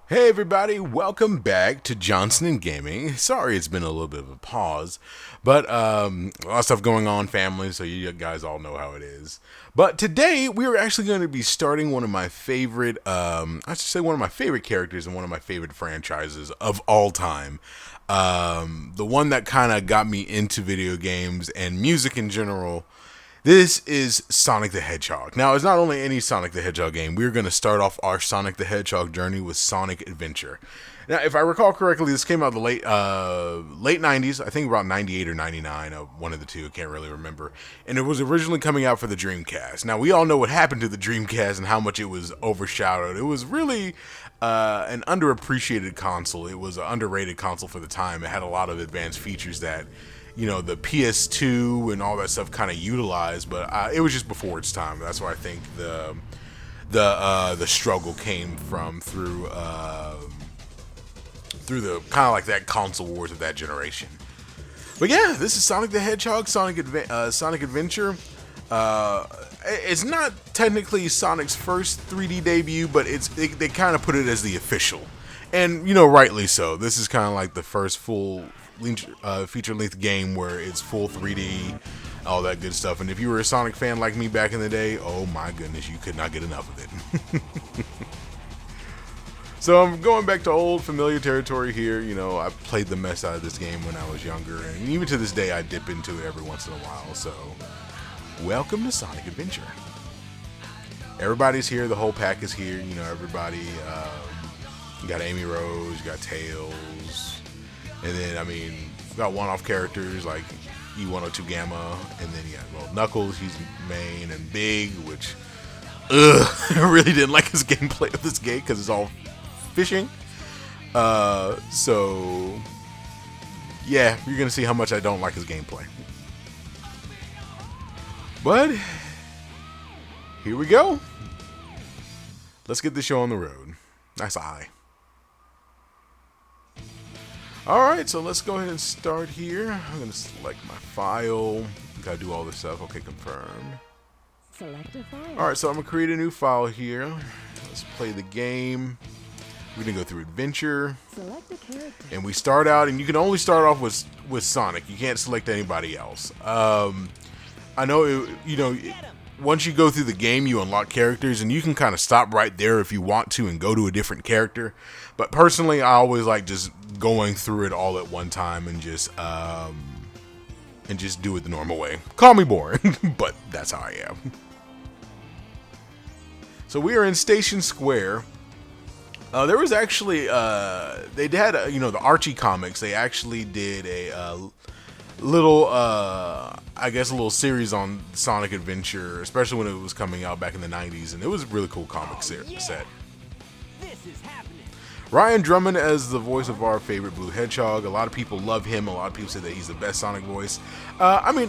Hey everybody, welcome back to Johnson&Gaming. Sorry it's been a little bit of a pause, but a lot of stuff going on, family, so you guys all know how it is. But today we are actually going to be starting one of my favorite, I should say one of my favorite characters and one of my favorite franchises of all time. The one that kind of got me into video games and music in general. This is Sonic the Hedgehog. Now, it's not only any Sonic the Hedgehog game. We're going to start off our Sonic the Hedgehog journey with Sonic Adventure. Now, if I recall correctly, this came out the late 90s. I think about 98 or 99, one of the two. I can't really remember. And it was originally coming out for the Dreamcast. Now, we all know what happened to the Dreamcast and how much it was overshadowed. It was really an underappreciated console. It was an underrated console for the time. It had a lot of advanced features that the PS2 and all that stuff kind of utilized, but it was just before its time. That's why I think the struggle came from through the kind of like that console wars of that generation. But yeah, this is Sonic the Hedgehog, Sonic Adventure. It's not technically Sonic's first 3D debut, but they kind of put it as the official, and rightly so. This is kind of like the first full feature-length game where it's full 3D, all that good stuff. And if you were a Sonic fan like me back in the day, oh my goodness, you could not get enough of it. So I'm going back to old familiar territory here. I played the mess out of this game when I was younger, and even to this day I dip into it every once in a while. So welcome to Sonic Adventure. Everybody's here, the whole pack is here. Everybody, you got Amy Rose, you got Tails, and then, you got one-off characters like E102 Gamma, and then you got Knuckles, he's main, and Big, which, I really didn't like his gameplay of this game because it's all fishing. So, yeah, you're going to see how much I don't like his gameplay. But, here we go. Let's get this show on the road. Nice eye. Alright, so let's go ahead and start here. I'm going to select my file. Gotta do all this stuff. Okay, confirm. Select a file. Alright, so I'm going to create a new file here. Let's play the game. We're going to go through Adventure. Select a character. And we start out, and you can only start off with Sonic. You can't select anybody else. I know, once you go through the game, you unlock characters, and you can kind of stop right there if you want to and go to a different character. But personally, I always like just going through it all at one time and just do it the normal way. Call me boring, but that's how I am. So we are in Station Square. There was actually they had the Archie comics. They actually did a little I guess a little series on Sonic Adventure, especially when it was coming out back in the 90s, and it was a really cool comic set. This is happening. Ryan Drummond as the voice of our favorite Blue Hedgehog. A lot of people love him. A lot of people say that he's the best Sonic voice.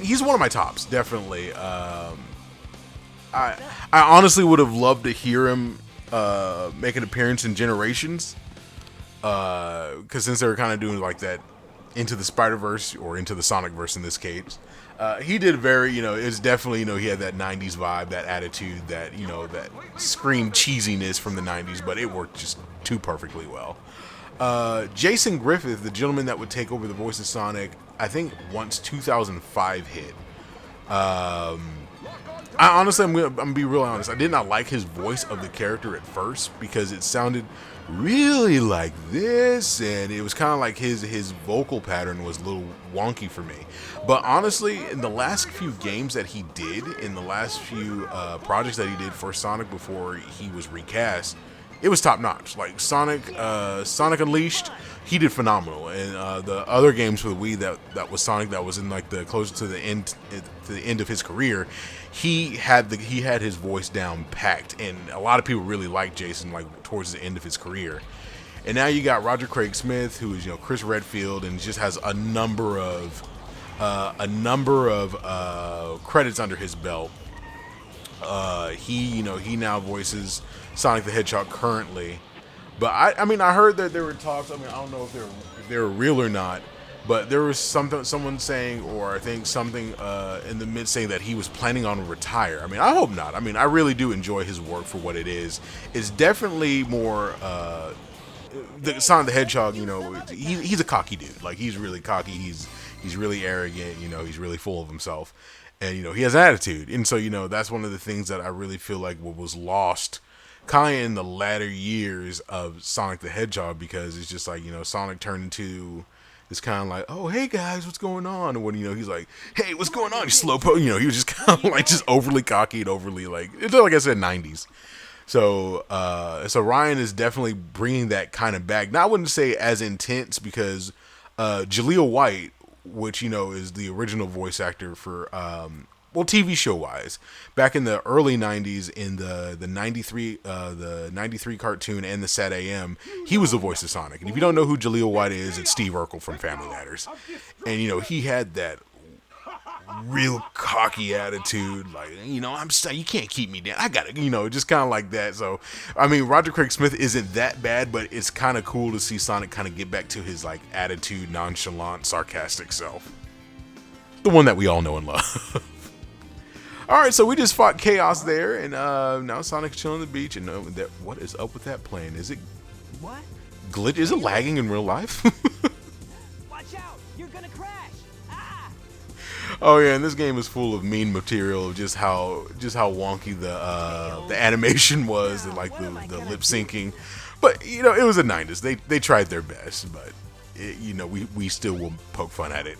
He's one of my tops, definitely. I honestly would have loved to hear him make an appearance in Generations, because since they were kind of doing like that Into the Spider-Verse or Into the Sonic-verse in this case, he did very, it's definitely, he had that 90s vibe, that attitude, that, that scream cheesiness from the 90s, but it worked just too perfectly well. Jason Griffith, the gentleman that would take over the voice of Sonic, I think once 2005 hit. I'm gonna be real honest. I did not like his voice of the character at first because it sounded really like this, and it was kind of like his vocal pattern was a little wonky for me. But honestly, in the last few games that he did, in the last few projects that he did for Sonic before he was recast, it was top notch. Like Sonic Unleashed, he did phenomenal, and the other games for the Wii that was Sonic, that was in like the closer to the end of his career, he had his voice down packed, and a lot of people really liked Jason like towards the end of his career. And now you got Roger Craig Smith, who is Chris Redfield, and just has a number of credits under his belt. He now voices Sonic the Hedgehog currently, but I heard that there were talks. I don't know if they were real or not, but there was someone saying, or I think something in the mid saying that he was planning on retire. I hope not. I really do enjoy his work for what it is. It's definitely more Sonic the Hedgehog, he's a cocky dude. Like, he's really cocky. He's really arrogant. He's really full of himself, and he has attitude. And so that's one of the things that I really feel like what was lost, kind of in the latter years of Sonic the Hedgehog, because it's just like Sonic turned into this kind of like, oh hey guys, what's going on? And when he's like, hey, what's going on? You slowpoke. He was just kind of like just overly cocky and overly like I said, 90s. So Ryan is definitely bringing that kind of back. Now I wouldn't say as intense, because Jaleel White, which is the original voice actor for TV show wise, back in the early 90s in the 93 cartoon and the Sat AM, he was the voice of Sonic. And if you don't know who Jaleel White is, it's Steve Urkel from Family Matters. And he had that real cocky attitude, like, you can't keep me down, I got it, just kind of like that. So I mean, Roger Craig Smith isn't that bad, but it's kind of cool to see Sonic kind of get back to his like attitude, nonchalant, sarcastic self, the one that we all know and love. All right, so we just fought Chaos there, and now Sonic's chilling on the beach. And what is up with that plane? Is it What? glitch? Is it lagging in real life? Watch out! You're gonna crash! Ah! Oh yeah, and this game is full of meme material, just how wonky the animation was, and like the lip syncing. But it was the 90s. They tried their best, but we still will poke fun at it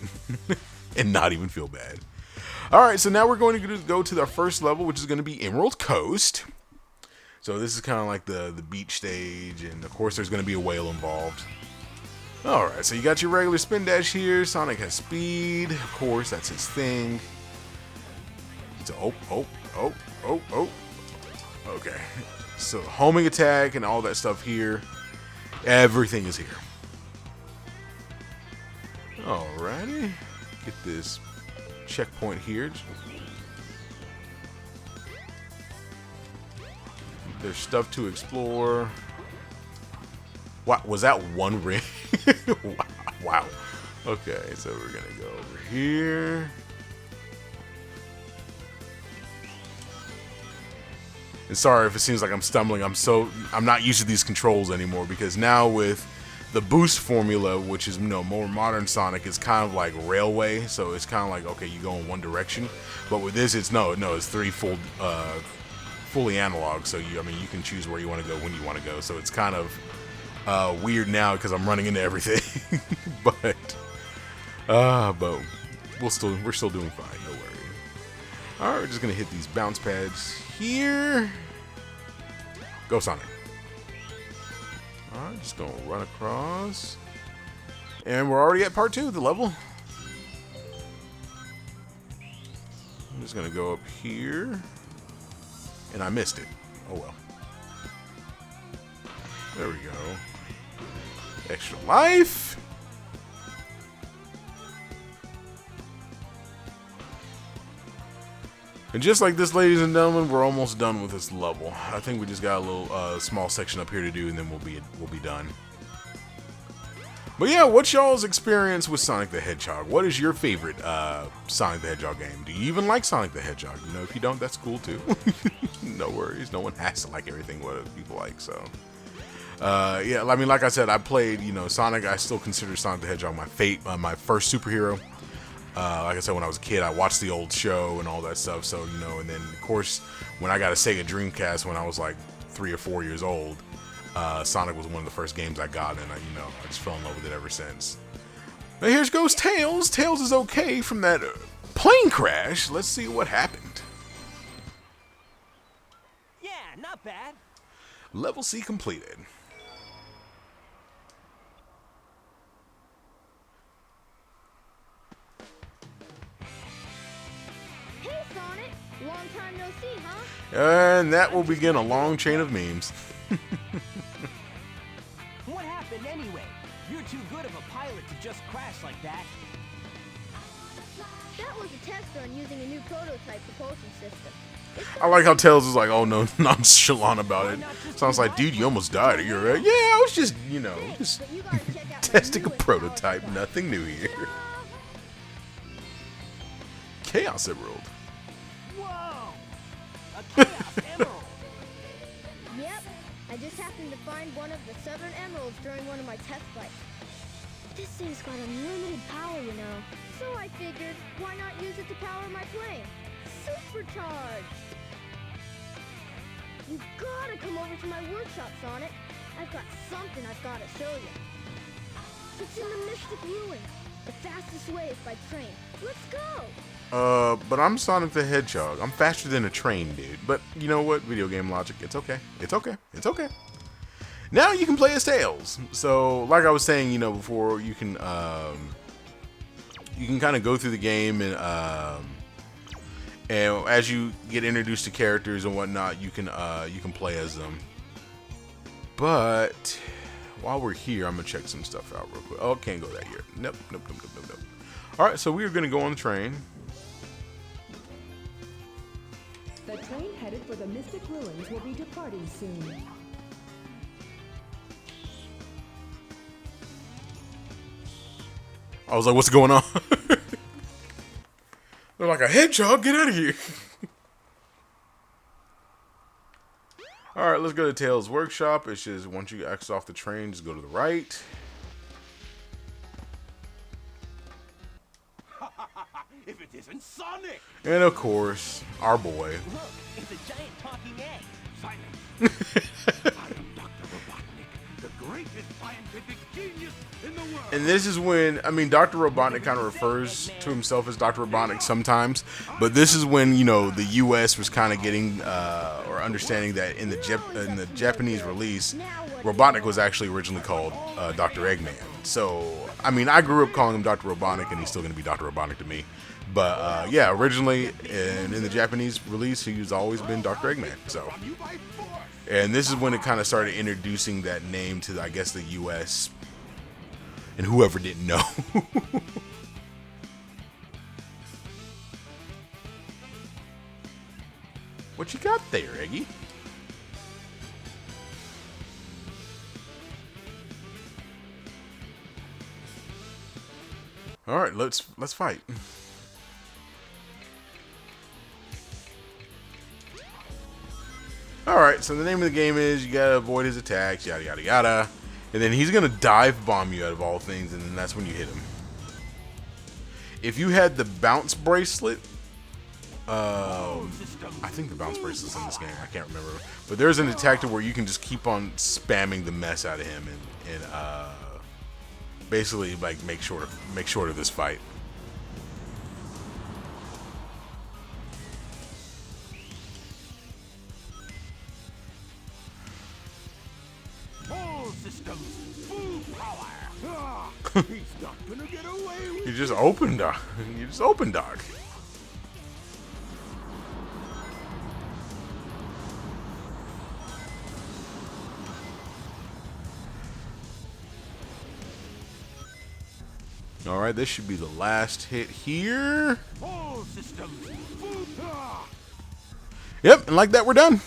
and not even feel bad. All right, so now we're going to go to our first level, which is going to be Emerald Coast. So this is kind of like the beach stage, and of course there's going to be a whale involved. Alright, so you got your regular spin dash here. Sonic has speed. Of course, that's his thing. So, oh. Okay. So, homing attack and all that stuff here. Everything is here. Alrighty. Get this checkpoint here. There's stuff to explore. What was that one ring? Wow. Okay, so we're gonna go over here. And sorry if it seems like I'm stumbling. I'm not used to these controls anymore, because now with the boost formula, which is more modern Sonic, is kind of like railway. So it's kind of like, okay, you go in one direction, but with this, it's it's three fully analog. So you can choose where you want to go when you want to go. So it's kind of weird now because I'm running into everything, but we're still doing fine. No worry. All right, we're just gonna hit these bounce pads here. Go Sonic. All right, just gonna run across, and we're already at part 2 of the level. I'm just gonna go up here, and I missed it. Oh well. There we go. Extra life. And just like this, ladies and gentlemen, we're almost done with this level. I think we just got a little small section up here to do, and then we'll be done. But yeah, what's y'all's experience with Sonic the Hedgehog? What is your favorite Sonic the Hedgehog game? Do you even like Sonic the Hedgehog? If you don't, that's cool too. No worries. No one has to like everything what other people like. So yeah, like I said, I played Sonic. I still consider Sonic the Hedgehog my first superhero. Like I said, when I was a kid, I watched the old show and all that stuff. So, and then of course, when I got a Sega Dreamcast when I was like 3 or 4 years old, Sonic was one of the first games I got, and I just fell in love with it ever since. Now here goes Tails. Tails is okay from that plane crash. Let's see what happened. Yeah, not bad. Level C completed. Hey, Sonic. Long time no see, huh? And that will begin a long chain of memes. What happened anyway? You're too good of a pilot to just crash like that. That was a test run using a new prototype propulsion system. I like how Tails is like, oh no, nonchalant about it. Sounds like, dude, you almost died. You're right. Yeah, I was just, just But you gotta check out my testing a newest prototype. power Nothing new here. Chaos Emerald. Whoa! A Chaos Emerald! Yep. I just happened happened to find one of the 7 emeralds during one of my test fights. This thing's got unlimited power, you know. So I figured, why not use it to power my plane? Supercharged! You gotta come over to my workshop, Sonic. I've got something I've gotta show you. It's in the Mystic Ruins. The fastest way is by train. Let's go! But I'm Sonic the Hedgehog. I'm faster than a train, dude. But you know what? Video game logic. It's okay. It's okay. It's okay. Now you can play as Tails. So, like I was saying, you know, before, you can kind of go through the game and as you get introduced to characters and whatnot, you can play as them. But while we're here, I'm gonna check some stuff out real quick. Oh, can't go that year. Nope. All right, so we are gonna go on the train. The train headed for the Mystic Ruins will be departing soon. I was like, what's going on? They're like, a hedgehog, get out of here. Alright, let's go to Tails' workshop. It's just, once you exit off the train, just go to the right. If it isn't Sonic! And of course, our boy. Look, it's a giant talking egg. Silence. I am Dr. Robotnik, the greatest scientific genius in the world. And this is when, I mean, Dr. Robotnik kind of refers to himself as Dr. Robotnik sometimes, but this is when, you know, the U.S. was kind of getting, or understanding that in the Japanese release, Robotnik was actually originally called Dr. Eggman. So, I mean, I grew up calling him Dr. Robotnik, and he's still going to be Dr. Robotnik to me. But, yeah, originally, in the Japanese release, he's always been Dr. Eggman. So, and this is when it kind of started introducing that name to, I guess, the U.S., and whoever didn't know. What you got there, Eggy? All right, let's fight. All right, so the name of the game is you gotta avoid his attacks, yada yada yada. And then he's gonna dive bomb you out of all things, and then that's when you hit him. If you had the bounce bracelet, I think the bounce bracelet's in this game. I can't remember, but there's an attack to where you can just keep on spamming the mess out of him, and basically like make short of this fight. Systems, full power. He's not gonna get away with You just open dock. You just open dock. All right, this should be the last hit here. all systems. Yep, and like that, we're done.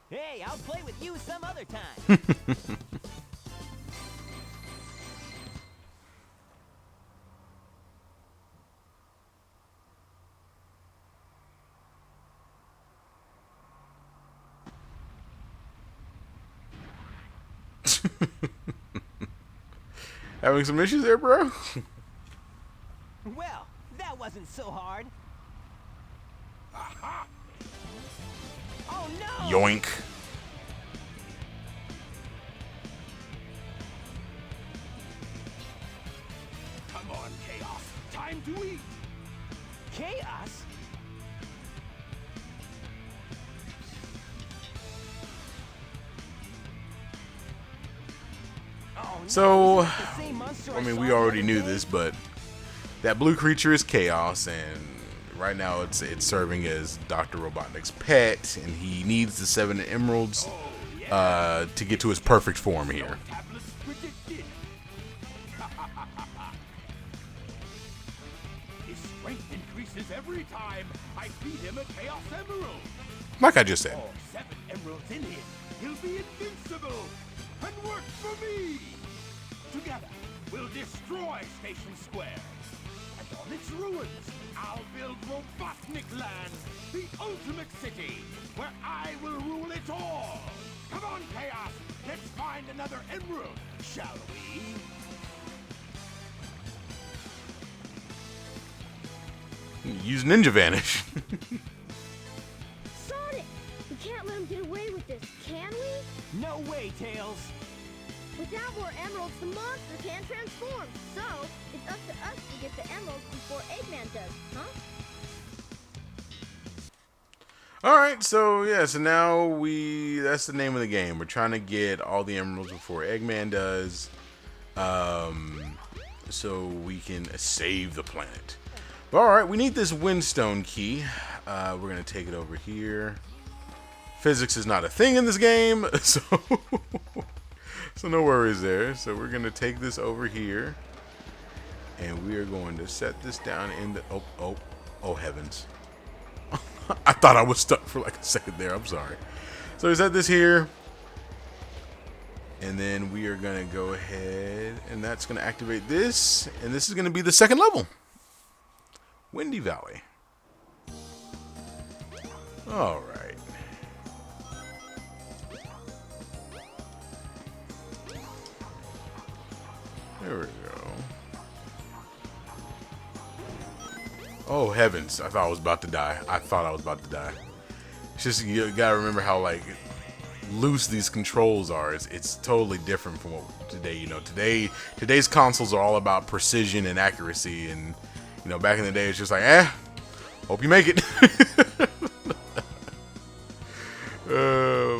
Hey, I'll play with you some other time. Having some issues there, bro? Well, that wasn't so hard. Oh no! Yoink. Come on, Chaos. Time to eat. Chaos? Oh, no, So, is this the same monster I mean, saw we the already other knew day? this, but that blue creature is Chaos, and right now it's serving as Dr. Robotnik's pet, and he needs the 7 emeralds to get to his perfect form here. Tablets predicted. His strength increases every time I feed him a Chaos Emerald. Like I just said. All 7 emeralds in him, he'll be invincible and work for me. Together, we'll destroy Station Square. And on its ruins, I'll build Robotnik Land. the ultimate city, where I will rule it all. Come on, Chaos, let's find another emerald, shall we? Use Ninja Vanish. Sonic! We can't let him get away with this, can we? No way, Tails. Without more emeralds, the monster can't transform. So, it's up to us to get the emeralds before Eggman does, huh? Alright, so yeah, so now that's the name of the game. We're trying to get all the emeralds before Eggman does. So we can save the planet. But alright, we need this Windstone key. We're going to take it over here. Physics is not a thing in this game, so so no worries there. So we're going to take this over here. And we are going to set this down in the... Oh heavens. I thought I was stuck for like a second there. I'm sorry. So we set this here. And then we are going to go ahead and that's going to activate this. And this is going to be the second level. Windy Valley. All right. There we go. Oh heavens, I thought I was about to die. It's just, you gotta remember how like loose these controls are. It's totally different from what today, today's consoles are all about precision and accuracy, and back in the day it's just like, hope you make it.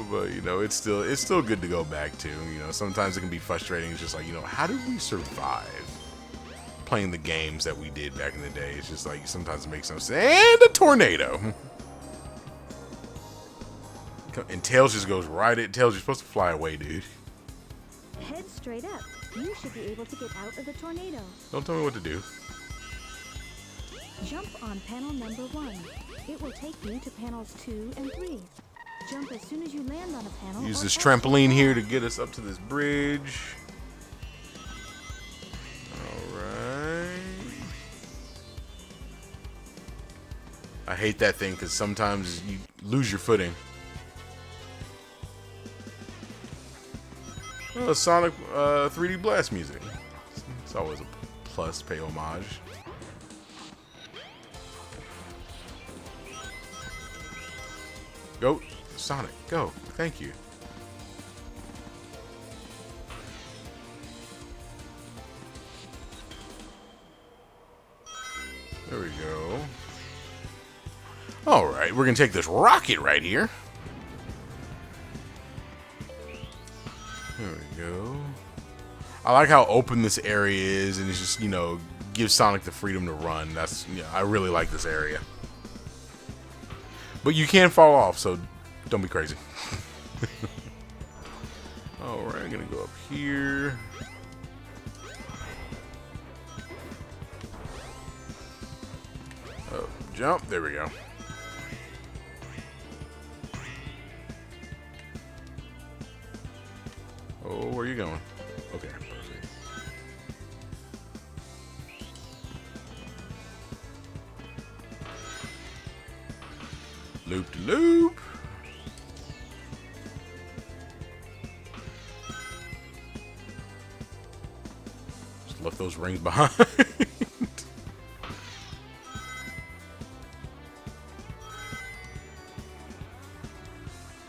But it's still good to go back to. Sometimes it can be frustrating. It's just like, how did we survive playing the games that we did back in the day? It's just like sometimes it makes no sense. And a tornado. And Tails just goes right at Tails. You're supposed to fly away, dude. Head straight up. You should be able to get out of the tornado. Don't tell me what to do. Jump on panel number 1. It will take you to panels 2 and 3. Jump as soon as you land on a panel. Use or this touch trampoline the here to wall. get us up to this bridge. Alright. I hate that thing because sometimes you lose your footing. Oh, Sonic 3D Blast music. It's always a plus, pay homage. Go, Sonic, go. Thank you. There we go. Alright, we're going to take this rocket right here. There we go. I like how open this area is, and it's just, gives Sonic the freedom to run. I really like this area. But you can fall off, so don't be crazy. Alright, I'm going to go up here. Oh, jump. There we go. Oh, where are you going? Okay, perfect. Loop to loop. Just left those rings behind.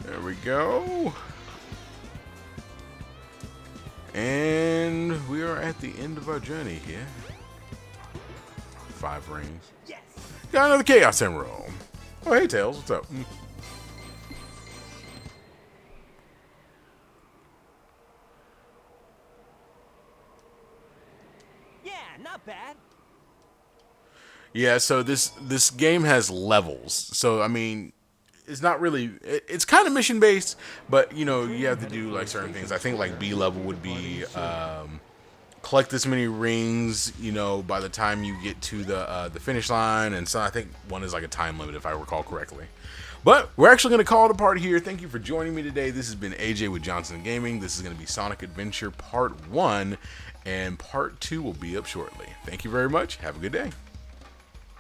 There we go. And we are at the end of our journey here. 5 rings. Yes. Got another Chaos Emerald. Oh, hey, Tails. What's up? Yeah, not bad. Yeah, so this game has levels. So, I mean, it's not really... It's kind of mission-based, but, you have to do, like, certain things. I think, like, B level would be... collect this many rings, by the time you get to the finish line, and so I think one is like a time limit if I recall correctly. But we're actually going to call it a part here. Thank you for joining me today. This has been AJ with Johnson&Gaming. This is going to be Sonic Adventure Part 1, and Part 2 will be up shortly. Thank you very much. Have a good day.